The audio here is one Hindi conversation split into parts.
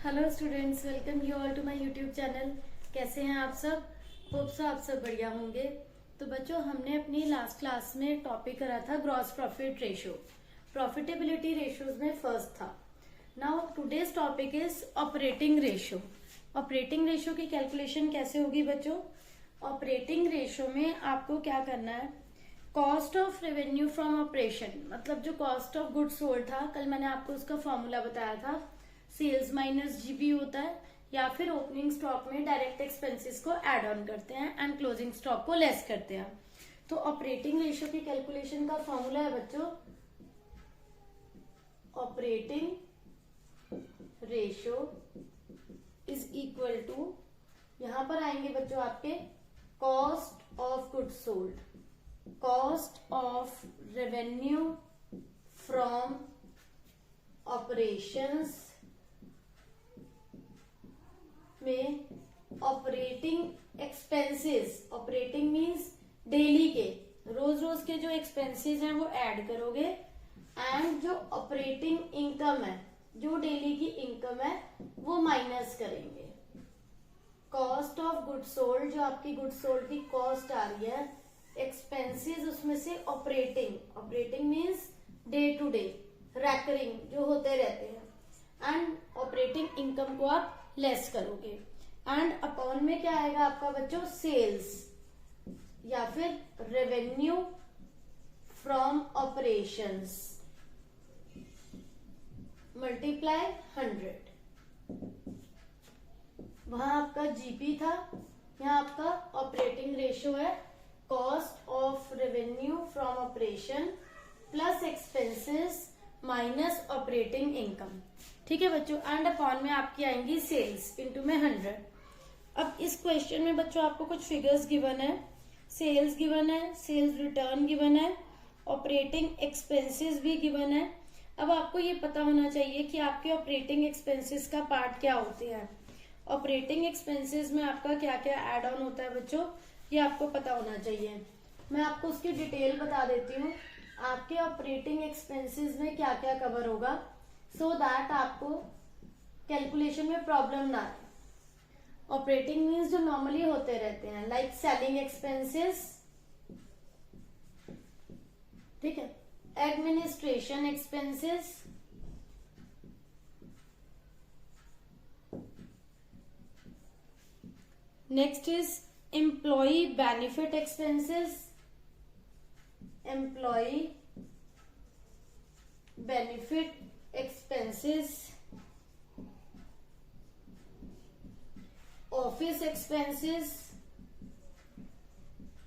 Hello students, welcome you all to my YouTube channel. कैसे हैं आप सब? होप सो आप सब बढ़िया होंगे। तो बच्चों, हमने अपनी लास्ट क्लास में टॉपिक करा था gross profit ratio. Profitability ratios में फर्स्ट था। Now today's topic is operating ratio. Operating ratio की कैलकुलेशन कैसे होगी बच्चों? ऑपरेटिंग रेशियो में आपको क्या करना है, cost of revenue from operation, मतलब जो कॉस्ट ऑफ गुड्स सोल्ड था, कल मैंने आपको उसका फॉर्मूला बताया था, सेल्स माइनस जीपी होता है, या फिर ओपनिंग स्टॉक में डायरेक्ट एक्सपेंसेस को ऐड ऑन करते हैं एंड क्लोजिंग स्टॉक को लेस करते हैं। तो ऑपरेटिंग रेशियो की कैलकुलेशन का फॉर्मूला है बच्चों, operating ratio is equal to, यहां पर आएंगे बच्चों आपके cost of goods sold, cost of revenue from operations में operating expenses, operating means daily के, रोज रोज के जो एक्सपेंसेस हैं वो ऐड करोगे, एंड जो ऑपरेटिंग इनकम है, जो डेली की इनकम है, वो माइनस करेंगे। कॉस्ट ऑफ गुड सोल्ड, जो आपकी गुड सोल्ड की कॉस्ट आ रही है, एक्सपेंसेस उसमें से operating, operating means day to day recurring जो होते रहते हैं, एंड ऑपरेटिंग इनकम को आप लेस करोगे, एंड अपॉन में क्या आएगा आपका बच्चों, सेल्स या फिर रेवेन्यू फ्रॉम ऑपरेशंस मल्टीप्लाई 100। वहां आपका जीपी था, यहाँ आपका ऑपरेटिंग रेशियो है, cost of revenue from operation plus expenses minus operating income. ठीक है बच्चों, एंड अपॉन में आपकी आएंगी सेल्स इनटू में 100। अब इस क्वेश्चन में बच्चों आपको कुछ फिगर्स गिवन है, सेल्स गिवन है, सेल्स रिटर्न गिवन है, ऑपरेटिंग एक्सपेंसेस भी गिवन है। अब आपको ये पता होना चाहिए कि आपके ऑपरेटिंग एक्सपेंसेस का पार्ट क्या होते हैं, ऑपरेटिंग एक्सपेंसेस में आपका क्या क्या एड ऑन होता है बच्चों, ये आपको पता होना चाहिए। मैं आपको उसकी डिटेल बता देती हूँ, आपके ऑपरेटिंग एक्सपेंसेस में क्या क्या कवर होगा, सो दैट आपको कैलकुलेशन में प्रॉब्लम ना आए। ऑपरेटिंग मीन्स जो नॉर्मली होते रहते हैं, लाइक सेलिंग एक्सपेंसेस, ठीक है, administration expenses, next is employ benefit expenses, employ benefit expenses, office expenses.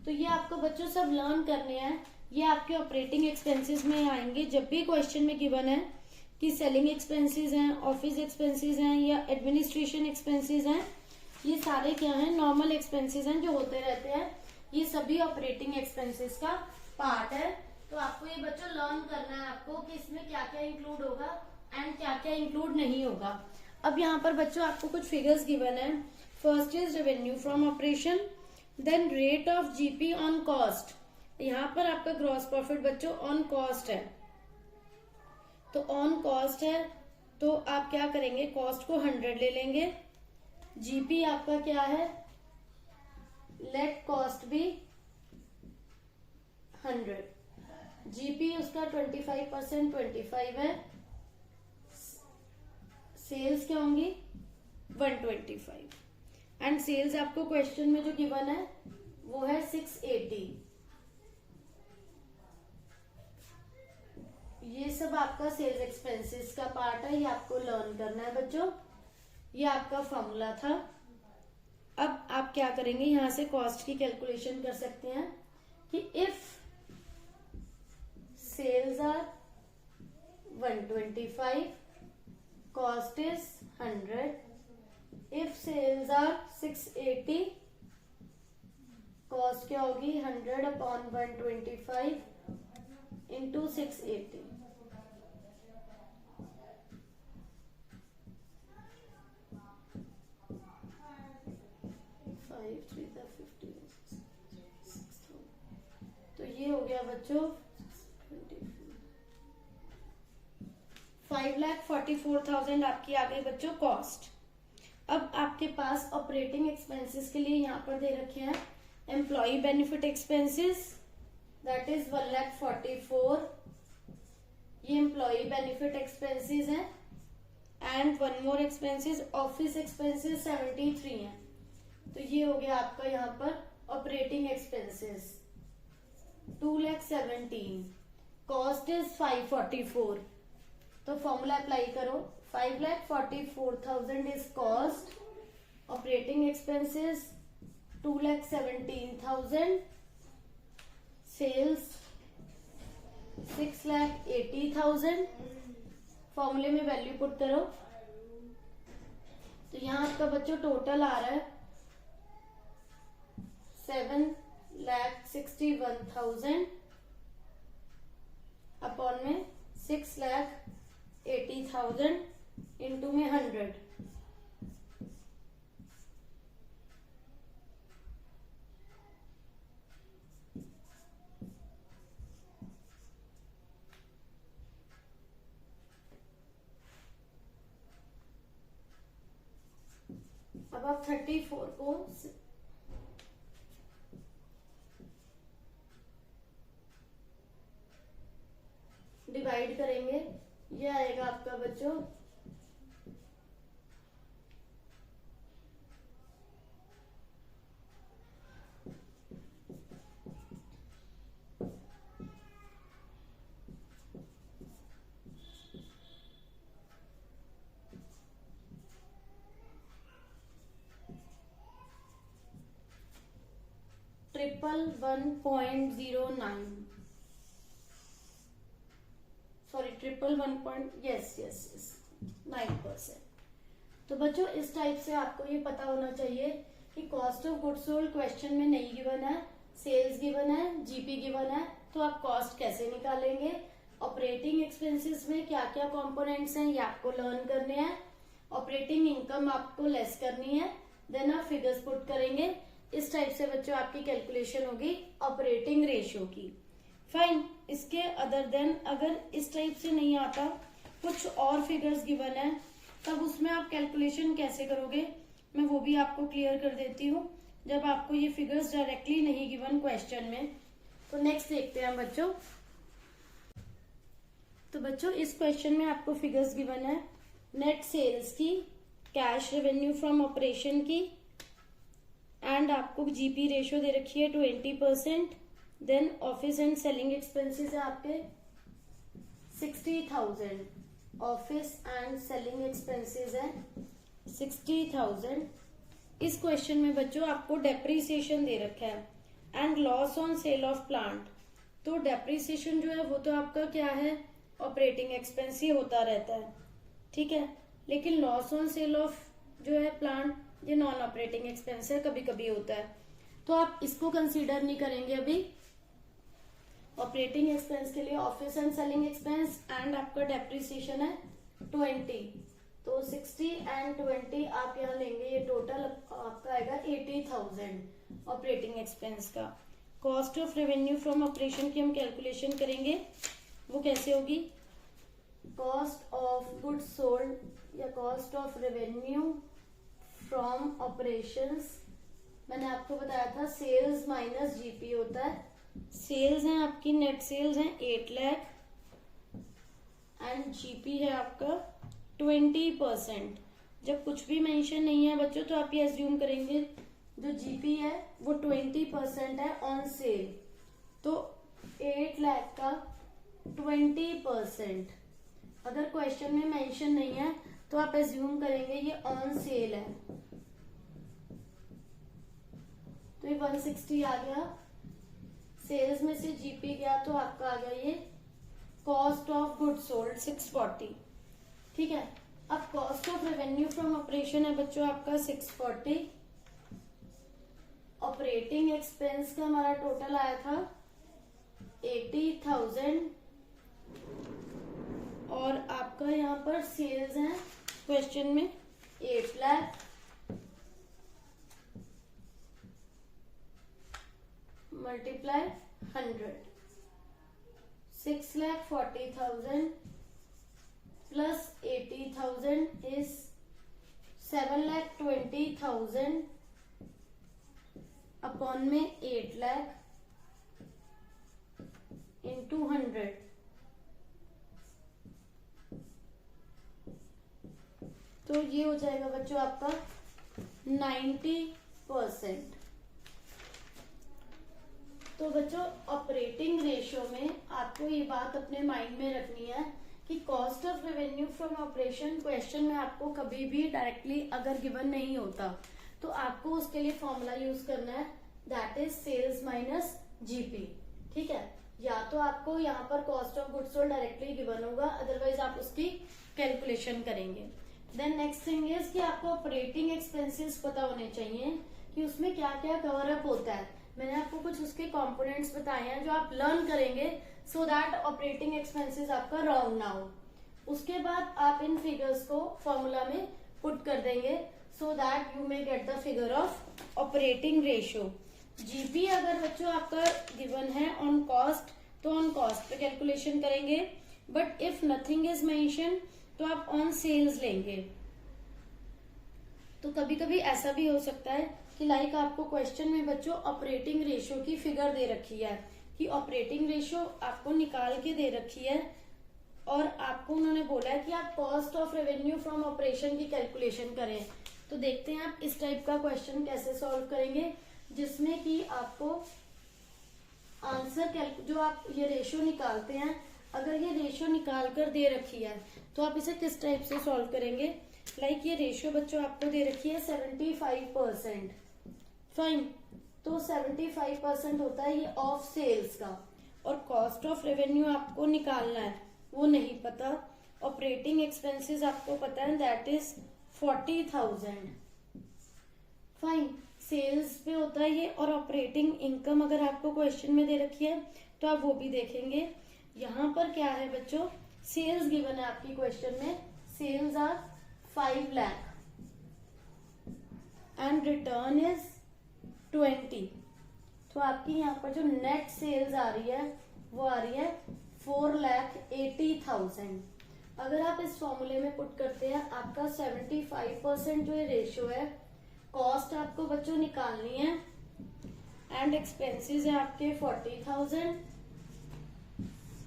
तो ये आपको बच्चों सब लर्न करने हैं, ये आपके ऑपरेटिंग एक्सपेंसेस में आएंगे। जब भी क्वेश्चन में गिवन है कि सेलिंग एक्सपेंसेस हैं, ऑफिस एक्सपेंसेस हैं या एडमिनिस्ट्रेशन एक्सपेंसेस हैं, ये सारे क्या हैं, नॉर्मल एक्सपेंसेस हैं जो होते रहते हैं, ये सभी ऑपरेटिंग एक्सपेंसेस का पार्ट है। तो आपको ये बच्चों लर्न करना है आपको कि इसमें क्या क्या इंक्लूड होगा एंड क्या क्या इंक्लूड नहीं होगा। अब यहाँ पर बच्चों आपको कुछ फिगर्स गिवन है। First is revenue from operation, then rate of GP on cost. यहाँ पर आपका ग्रॉस प्रॉफिट बच्चों ऑन कॉस्ट है, तो ऑन कॉस्ट है तो आप क्या करेंगे, कॉस्ट को 100 ले लेंगे। जीपी आपका क्या है, लेट कॉस्ट बी 100, जीपी उसका 25% 25 है, सेल्स क्या होंगी 125, एंड सेल्स आपको क्वेश्चन में जो गिवन है वो है 680। ये सब आपका सेल्स एक्सपेंसेस का पार्ट है, ये आपको लर्न करना है बच्चों, ये आपका फॉर्मूला था। अब आप क्या करेंगे, यहां से कॉस्ट की कैलकुलेशन कर सकते हैं कि if sales are 125, cost is 100, if sales are 680, cost क्या होगी 100 upon 125 into 680। तो ये हो गया बच्चों 5,44,000 आपकी आ गई बच्चों कॉस्ट। अब आपके पास ऑपरेटिंग एक्सपेंसेस के लिए यहाँ पर दे रखे हैं employ benefit expenses, that is 1,44,000, ये एम्प्लॉय बेनिफिट एक्सपेंसेस हैं। And one more expenses office expenses 73 हैं। तो ये हो गया आपका यहाँ पर ऑपरेटिंग एक्सपेंसेस 2,17,000, कॉस्ट इज 544। तो फॉर्मूला अप्लाई करो, 5,44,000 is cost, operating expenses 2,17,000, sales 6,80,000, फॉर्मूले में वैल्यू पुट करो। तो यहाँ आपका बच्चों टोटल आ रहा है 7,61,000 अपॉन में 6,80,000 इंटू में 100। अब आप 34 को डिवाइड करेंगे, ये आएगा आपका बच्चों 111.09, सॉरी 9%। तो बच्चों इस टाइप से आपको ये पता होना चाहिए कि cost of goods sold question में नहीं गिवन है, सेल्स गिवन है, जीपी गिवन है, तो आप कॉस्ट कैसे निकालेंगे, ऑपरेटिंग एक्सपेंसेस में क्या क्या कंपोनेंट्स हैं ये आपको लर्न करने हैं, ऑपरेटिंग इनकम आपको लेस करनी है, देन आप फिगर्स पुट करेंगे। इस टाइप से बच्चों आपकी कैलकुलेशन होगी ऑपरेटिंग रेशियो की। फाइन। इसके अदर देन अगर इस टाइप से नहीं आता, कुछ और फिगर्स गिवन है, तब उसमें आप कैलकुलेशन कैसे करोगे मैं वो भी आपको क्लियर कर देती हूँ, जब आपको ये फिगर्स डायरेक्टली नहीं गिवन क्वेश्चन में। तो नेक्स्ट देखते हैं बच्चों। तो बच्चों इस क्वेश्चन में आपको फिगर्स गिवन है नेट सेल्स की, कैश रेवेन्यू फ्रॉम ऑपरेशन की, एंड आपको जीपी रेशियो दे रखी है 20%। Then office and selling expenses है आपके 60,000, ऑफिस एंड सेलिंग एक्सपेंसेस है 60,000। इस क्वेश्चन में बच्चों आपको डेप्रीसिएशन दे रखा है and loss on sale of plant. तो डेप्रीसिएशन जो है वो तो आपका क्या है, ऑपरेटिंग एक्सपेंस ही होता रहता है, ठीक है, लेकिन लॉस ऑन सेल ऑफ जो है प्लांट ये नॉन ऑपरेटिंग एक्सपेंस है, कभी कभी होता है, तो आप इसको कंसीडर नहीं करेंगे अभी। ऑपरेटिंग एक्सपेंस के लिए office and selling expense and आपका डेप्रिसिएशन है 20, तो 60 एंड 20 आप यहाँ लेंगे, ये टोटल आपका आएगा 80,000 ऑपरेटिंग एक्सपेंस का। Cost of revenue from operation की हम कैलकुलेशन करेंगे, वो कैसे होगी, कॉस्ट ऑफ गुड्स सोल्ड या cost of revenue from operations. मैंने आपको बताया था सेल्स माइनस जीपी होता है। सेल्स हैं आपकी, नेट सेल्स हैं 8 लाख एंड जीपी है आपका 20%। जब कुछ भी मेंशन नहीं है बच्चों तो आप ये एज्यूम करेंगे जो जीपी है वो 20% है ऑन सेल, तो 8 लाख का 20%। अगर क्वेश्चन में मेंशन नहीं है तो आप एज्यूम करेंगे ये ऑन सेल है, तो ये 160 आ गया, सेल्स में से जीपी गया तो आपका आ गया ये कॉस्ट ऑफ गुड्स सोल्ड 640, ठीक है। अब cost of revenue from operation है बच्चों आपका 640, ऑपरेटिंग एक्सपेंस का हमारा टोटल आया था 80,000 और आपका यहाँ पर सेल्स है क्वेश्चन में 8 lakh multiply 100, 6,40,000 plus 80,000 is 7,20,000 upon में 8 लाख इंटू 100। तो ये हो जाएगा बच्चों आपका 90%। तो बच्चों ऑपरेटिंग रेशियो में आपको ये बात अपने माइंड में रखनी है कि cost of revenue from operation question में आपको कभी भी डायरेक्टली अगर गिवन नहीं होता तो आपको उसके लिए फॉर्मूला यूज करना है, that is sales minus GP. ठीक है, या तो आपको यहाँ पर cost of goods sold directly given होगा, अदरवाइज आप उसकी कैलकुलेशन करेंगे। देन नेक्स्ट थिंग इज कि आपको ऑपरेटिंग एक्सपेंसेस पता होने चाहिए कि उसमें क्या क्या कवर अप होता है। मैंने आपको कुछ उसके कंपोनेंट्स बताए हैं जो आप लर्न करेंगे सो दैट ऑपरेटिंग एक्सपेंसेस आपका रॉन्ग ना हो। उसके बाद आप इन फिगर्स को फॉर्मूला में पुट कर देंगे so that you may get the figure of operating ratio. GP अगर बच्चों आपका गिवन है ऑन कॉस्ट तो ऑन कॉस्ट पे कैलकुलेशन करेंगे, but if nothing is mention तो आप ऑन सेल्स लेंगे। तो कभी कभी ऐसा भी हो सकता है कि लाइक आपको क्वेश्चन में बच्चों ऑपरेटिंग रेशियो की फिगर दे रखी है कि ऑपरेटिंग रेशियो आपको निकाल के दे रखी है और आपको उन्होंने बोला है कि आप cost of revenue from operation की कैलकुलेशन करें। तो देखते हैं आप इस टाइप का क्वेश्चन कैसे सॉल्व करेंगे जिसमें कि आपको आंसर जो आप ये रेशियो निकालते हैं, अगर ये रेशियो निकाल कर दे रखी है तो आप इसे किस टाइप से सॉल्व करेंगे। लाइक ये रेशियो बच्चों आपको दे रखी है 75%। फाइन, तो 75% होता है ये ऑफ सेल्स का, और कॉस्ट ऑफ रेवेन्यू आपको निकालना है वो नहीं पता। ऑपरेटिंग एक्सपेंसेस आपको पता है दैट इज 40,000। फाइन, सेल्स पे होता है ये, और ऑपरेटिंग इनकम अगर आपको क्वेश्चन में दे रखी है तो आप वो भी देखेंगे। यहाँ पर क्या है बच्चों, सेल्स गिवन है आपकी क्वेश्चन में, sales are 5 lakh and return is 20। तो आपकी यहाँ पर जो नेट सेल्स आ रही है वो आ रही है 4,80,000। अगर आप इस फॉर्मूले में पुट करते हैं आपका 75% जो ये रेशियो है, कॉस्ट आपको बच्चों निकालनी है एंड एक्सपेंसेस है आपके 40,000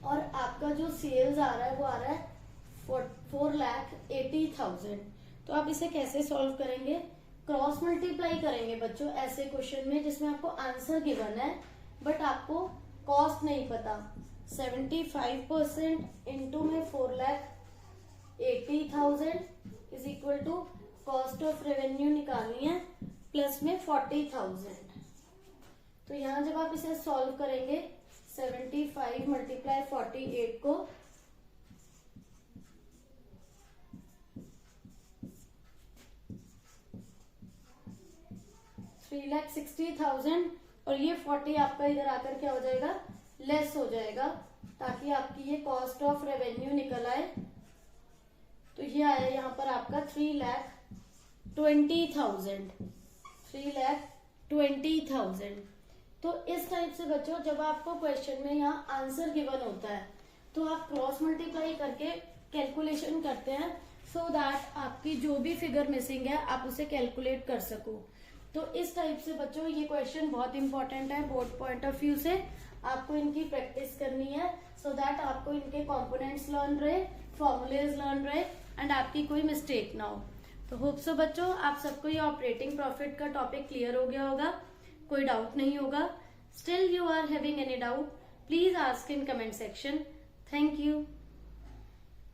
और आपका जो सेल्स आ रहा है वो आ रहा है 4,80,000। तो आप इसे कैसे सॉल्व करेंगे, क्रॉस मल्टीप्लाई करेंगे बच्चों ऐसे क्वेश्चन में जिसमें आपको आंसर गिवन है बट आपको कॉस्ट नहीं पता। 75% इंटू में 4,80,000 is equal to cost of revenue निकालनी है प्लस में 40,000। तो यहाँ जब आप इसे सॉल्व करेंगे 75 मल्टीप्लाई 48 को 3,60,000 और ये 40 आपका इधर आकर क्या हो जाएगा, लेस हो जाएगा, ताकि आपकी ये कॉस्ट ऑफ रेवेन्यू निकल आए। तो ये आया यहाँ पर आपका 3,20,000। 3,20,000। तो इस टाइप से बच्चों जब आपको क्वेश्चन में यहाँ आंसर गिवन होता है तो आप क्रॉस मल्टीप्लाई करके कैलकुलेशन करते हैं सो दैट आपकी जो भी फिगर मिसिंग है आप उसे कैलकुलेट कर सको। तो इस टाइप से बच्चों ये क्वेश्चन बहुत इंपॉर्टेंट है बोर्ड पॉइंट ऑफ व्यू से, आपको इनकी प्रैक्टिस करनी है सो दैट आपको इनके कंपोनेंट्स लर्न रहे, फॉर्मूलेज लर्न रहे एंड आपकी कोई मिस्टेक ना हो। तो होप सो बच्चों आप सबको ये ऑपरेटिंग प्रॉफिट का टॉपिक क्लियर हो गया होगा, कोई डाउट नहीं होगा। Still you are having any doubt please ask in comment section. Thank you.